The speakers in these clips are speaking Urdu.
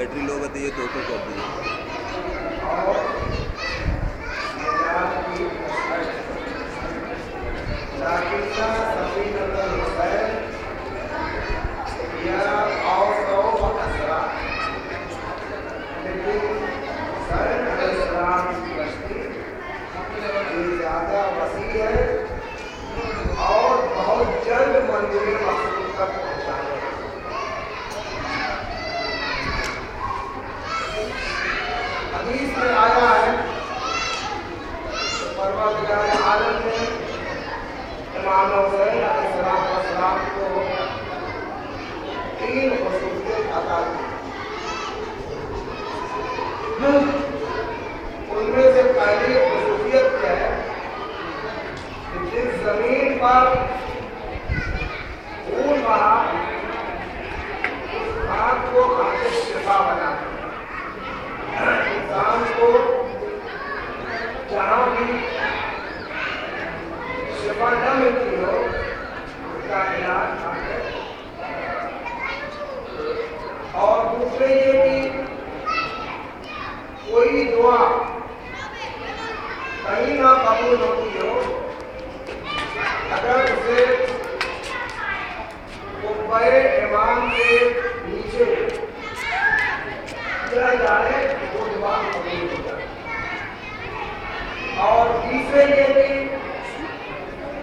بیٹری لو بتائیے تو کر دیجیے. زیادہ وسیع ہے اور بہت جلد منظور مقصود تک پہنچانے. حدیث میں آیا ہے پروردگار عالم نے امام حسین علیہ السلام کو 3 خصوصیت عطا کی. ان میں سے پہلی خصوصیت کیا ہے کہ جس زمین پر خون بہا اس خاک کو خاک شفا بنا. انسان کو جہاں بھی شفا نہ ملتی ہو اس کا علاج ہے. اور دوسرے یہ کہ کوئی دعا کہیں نہ قبول ہوتی ہو اگر اسے قبہ امام کے نیچے کیا جائے وہ دعا قبول ہو جائے. اور تیسرے یہ کہ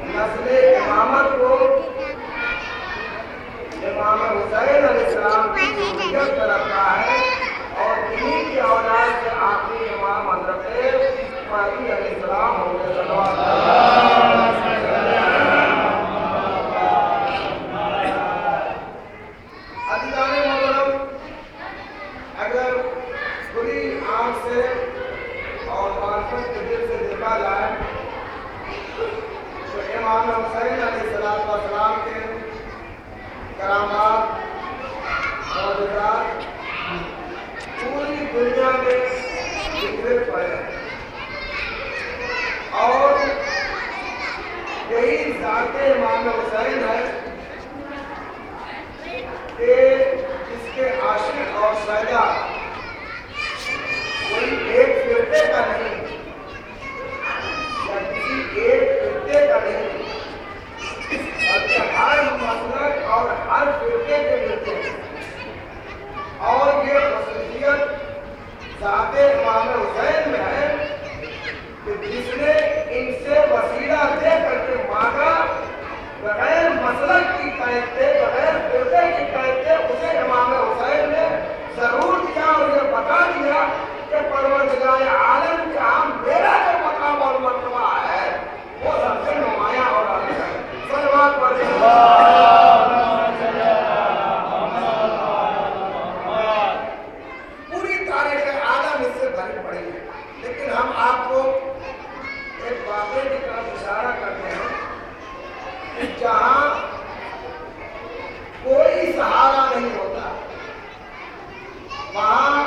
نسل امامت کو امام حسین علیہ السلام کی ضروریت میں رکھا ہے اور انہی کی اولاد سے آخری امام حضرت مہدی علیہ السلام ہوں گے. عزیزان محترم، اگر کھلی آنکھ سے اور معرفت کے دل سے دیکھا جائے تو امام حسین علیہ السلام کے کرامات معجزات پوری دنیا میں بکھرے پڑے ہیں اور یہی ذات امام حسین ہے کہ اس کے عاشق اور شیدا کوئی ایک فرقے کا نہیں یا کسی ایک فرقے کا نہیں بلکہ ہر مسلک اور ہر فرقے کے ملتے ہیں. اور یہ خصوصیت ذات امام حسین میں ہے کہ جس نے ان سے وسیلہ دے کر کے مانگا بغیر مسلک کی قید سے بغیر فرقے کی قید سے اسے امام حسین نے ضرور دیا اور یہ بتا دیا کہ پروردگار عالم کے ہاں میرا جو مقام اور مرتبہ ہے وہ سب سے نمایاں اور عالی ہے. صلوات پڑھیں. پوری تاریخ عالم اس سے بھری پڑی ہے لیکن ہم آپ کو ایک واقعے کی طرف اشارہ کرتے ہیں کہ جہاں کوئی سہارا نہیں ہوتا وہاں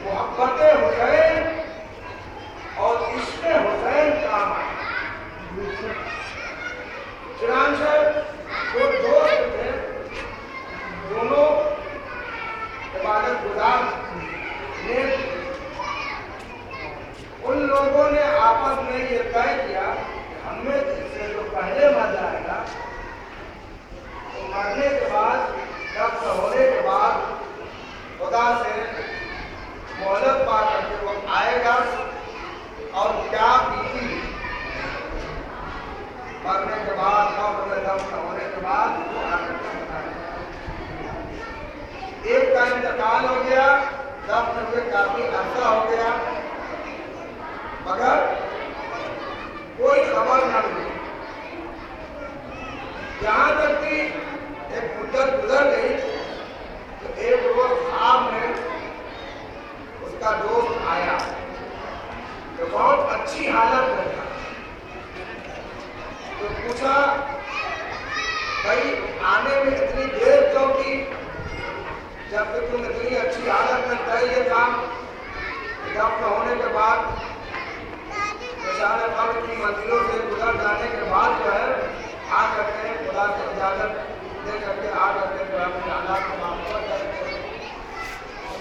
محبت حسین اور عشق حسین کام آئے. چنانچہ جو دوست تھے دونوں عبادت گزار نے ان لوگوں نے آپس میں یہ طے کیا کہ ہم میں سے جو پہلے مر جائے گا تو مرنے کے بعد دفن ہونے کے بعد خدا سے مہلت پا کر کے وہ آئے گا اور کیا بیتی مرنے کے بعد قبر میں دفن ہونے کے بعد وہ آ کر کے بتائے گا. ایک کا انتقال ہو گیا دفن ہوئے کافی عرصہ ہو گیا مگر کوئی خبر نہ ملی. یہاں تک کہ ایک مدت گزر گئی تو ایک روز خواب میں اس کا دوست آیا جو بہت اچھی حالت میں تھا. تو پوچھا بھائی آنے میں اتنی دیر کیوں کی جب کہ تم اتنی اچھی حالت میں تھے. یہ کام دفن ہونے کے بعد بشارت قبر کی منزلوں سے گزر جانے کے بعد جو ہے آ کر کے خدا سے اجازت دے کر کے آ کر کے جو اپنے حالات کو معاف کر کے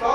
100